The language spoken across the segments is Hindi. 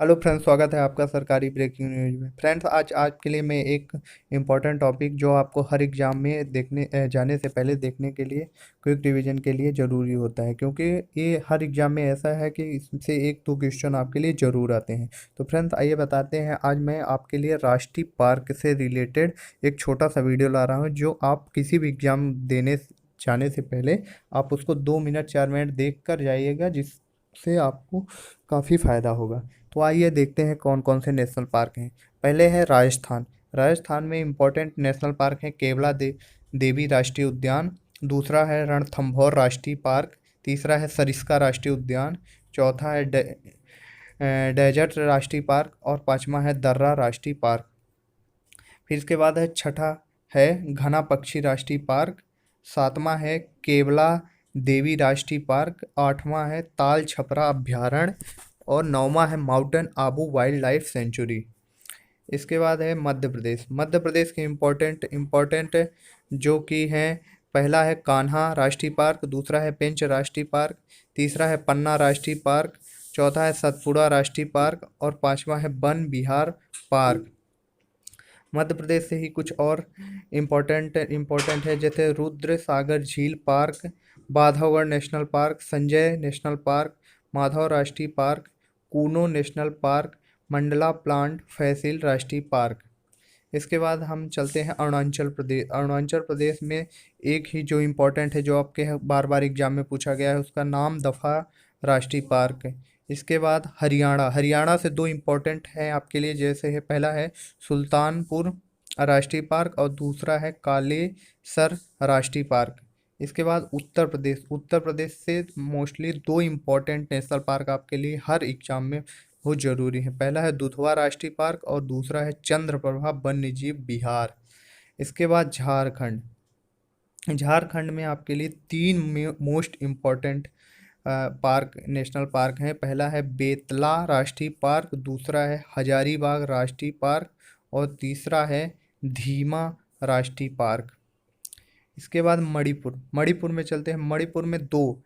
हेलो फ्रेंड्स, स्वागत है आपका सरकारी ब्रेकिंग न्यूज में। फ्रेंड्स, आज आपके लिए मैं एक इम्पॉर्टेंट टॉपिक जो आपको हर एग्जाम में जाने से पहले देखने के लिए क्विक रिवीजन के लिए ज़रूरी होता है, क्योंकि ये हर एग्जाम में ऐसा है कि इससे एक दो क्वेश्चन आपके लिए ज़रूर आते हैं। तो फ्रेंड्स, आइए बताते हैं। आज मैं आपके लिए राष्ट्रीय पार्क से रिलेटेड एक छोटा सा वीडियो ला रहा हूँ, जो आप किसी भी एग्ज़ाम देने जाने से पहले आप उसको 2 मिनट 4 मिनट देख कर जाइएगा, जिससे आपको काफ़ी फ़ायदा होगा। तो आइए देखते हैं कौन कौन से नेशनल पार्क हैं। पहले है राजस्थान। राजस्थान में इम्पोर्टेंट नेशनल पार्क है देवी राष्ट्रीय उद्यान। दूसरा है रणथंभौर राष्ट्रीय पार्क। तीसरा है सरिस्का राष्ट्रीय उद्यान। चौथा है डेजर्ट राष्ट्रीय पार्क। और पांचवा है दर्रा राष्ट्रीय पार्क। फिर इसके बाद है छठा है घना पक्षी राष्ट्रीय पार्क। सातवां है केवला देवी राष्ट्रीय पार्क। आठवां है ताल छपरा अभ्यारण्य। और नौवां है mountain Abu wild life sanctuary. इसके बाद है मध्य प्रदेश। मध्य प्रदेश के इम्पोर्टेंट जो कि हैं, पहला है कान्हा राष्ट्रीय पार्क। दूसरा है पेंच राष्ट्रीय पार्क। तीसरा है पन्ना राष्ट्रीय पार्क। चौथा है सतपुड़ा राष्ट्रीय पार्क। और पांचवा है वन विहार पार्क। मध्य प्रदेश से ही कुछ और इम्पोर्टेंट है, जैसे रुद्र सागर झील park, Bandhavgarh national park, Sanjay national park, Madhav राष्ट्रीय park, Kuno national park, Mandla plant fossil राष्ट्रीय पार्क। इसके बाद हम चलते हैं अरुणाचल प्रदेश। अरुणाचल प्रदेश में एक ही जो इम्पोर्टेंट है, जो आपके बार बार एग्जाम में पूछा गया है, उसका नाम दफा राष्ट्रीय पार्क है। इसके बाद हरियाणा। हरियाणा से दो इम्पोर्टेंट हैं आपके लिए, जैसे है पहला है सुल्तानपुर राष्ट्रीय पार्क और दूसरा है कालेसर राष्ट्रीय पार्क। इसके बाद उत्तर प्रदेश। उत्तर प्रदेश से मोस्टली दो इम्पोर्टेंट नेशनल पार्क आपके लिए हर एग्जाम में बहुत ज़रूरी है। पहला है दुधवा राष्ट्रीय पार्क और दूसरा है चंद्रप्रभा वन्यजीव विहार। इसके बाद झारखंड। झारखंड में आपके लिए तीन most important park national park हैं। पहला है बेतला राष्ट्रीय पार्क। दूसरा है हजारीबाग राष्ट्रीय पार्क। और तीसरा है धीमा राष्ट्रीय पार्क। इसके बाद मणिपुर। मणिपुर में चलते हैं। मणिपुर में दो,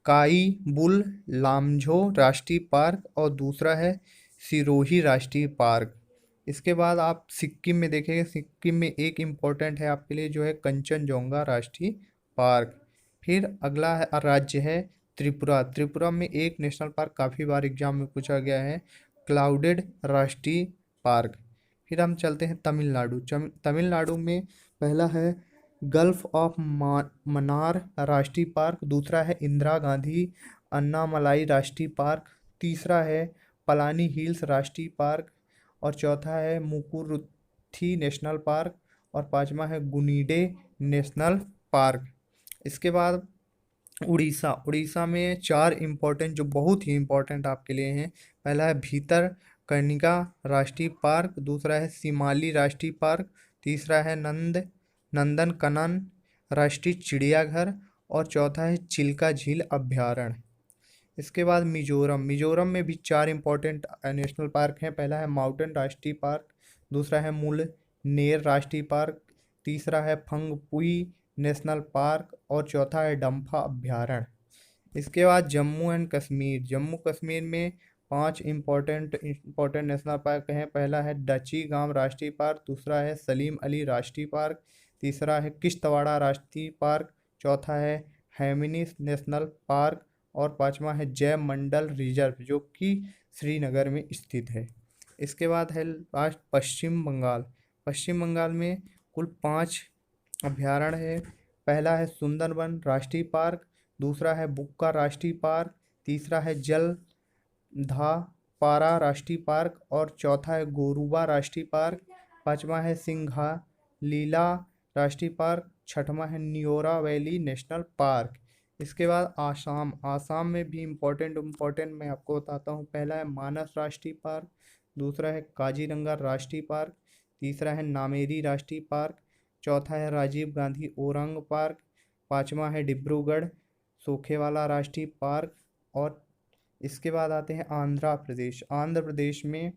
काई बुल लामझो राष्ट्रीय पार्क और दूसरा है सिरोही राष्ट्रीय पार्क। इसके बाद आप सिक्किम में देखेंगे। सिक्किम में एक इम्पोर्टेंट है आपके लिए, जो है कंचनजोंगा राष्ट्रीय पार्क। फिर अगला राज्य है त्रिपुरा। त्रिपुरा में एक नेशनल पार्क काफ़ी बार एग्जाम में पूछा गया है, क्लाउडेड राष्ट्रीय पार्क। फिर हम चलते हैं तमिलनाडु। तमिलनाडु में पहला है गल्फ ऑफ मन्नार राष्ट्रीय पार्क। दूसरा है इंदिरा गांधी अन्नामलाई राष्ट्रीय पार्क। तीसरा है पलानी हिल्स राष्ट्रीय पार्क। और चौथा है मुकुरुथी नेशनल पार्क। और पांचवा है गुनीडे नेशनल पार्क। इसके बाद उड़ीसा। उड़ीसा में चार इम्पोर्टेंट, जो बहुत ही इम्पोर्टेंट आपके लिए हैं। पहला है भीतर कनिका राष्ट्रीय पार्क। दूसरा है सिमाली राष्ट्रीय पार्क। तीसरा है नंदन कनन राष्ट्रीय चिड़ियाघर। और चौथा है चिल्का झील अभ्यारण्य। इसके बाद मिजोरम। मिजोरम में भी चार इम्पोर्टेंट नेशनल पार्क हैं। पहला है माउंटेन राष्ट्रीय पार्क। दूसरा है मुलनेर राष्ट्रीय पार्क। तीसरा है फंगपुई नेशनल पार्क। और चौथा है डम्फा अभ्यारण्य। इसके बाद जम्मू एंड कश्मीर। जम्मू कश्मीर में पांच इम्पोर्टेंट नेशनल पार्क हैं। पहला है डची गांव राष्ट्रीय पार्क। दूसरा है सलीम अली राष्ट्रीय पार्क। तीसरा है किश्तवाड़ा राष्ट्रीय पार्क। चौथा है हैमिनिस नेशनल पार्क। और पांचवा है जय मंडल रिजर्व, जो कि श्रीनगर में स्थित है। इसके बाद है लास्ट पश्चिम बंगाल। पश्चिम बंगाल में कुल 5 अभ्यारण्य है। पहला है सुंदरबन राष्ट्रीय पार्क। दूसरा है बुक्का राष्ट्रीय पार्क। तीसरा है जलधापारा राष्ट्रीय पार्क। और चौथा है गोरुबा राष्ट्रीय पार्क। पांचवा है सिंघालीला राष्ट्रीय पार्क। छठवां है नियोरा वैली नेशनल पार्क। इसके बाद आसाम। आसाम में भी इम्पोर्टेंट मैं आपको बताता हूँ। पहला है मानस राष्ट्रीय पार्क। दूसरा है काजीरंगा राष्ट्रीय पार्क। तीसरा है नामेरी राष्ट्रीय पार्क। चौथा है राजीव गांधी ओरंग पार्क। पांचवा है डिब्रूगढ़ सोखेवाला राष्ट्रीय पार्क। और इसके बाद आते हैं आंध्र प्रदेश। आंध्र प्रदेश में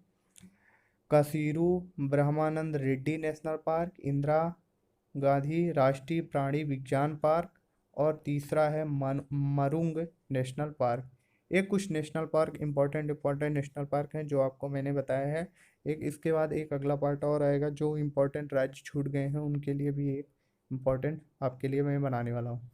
कसीरू ब्रह्मानंद रेड्डी नेशनल पार्क, इंदिरा गांधी राष्ट्रीय प्राणी विज्ञान पार्क और तीसरा है मरुंग नेशनल पार्क। एक कुछ national park, important important national park हैं जो आपको मैंने बताया है। एक इसके बाद एक अगला पार्ट और आएगा, जो इंपॉर्टेंट राज्य छूट गए हैं उनके लिए भी एक इम्पोर्टेंट आपके लिए मैं बनाने वाला हूँ।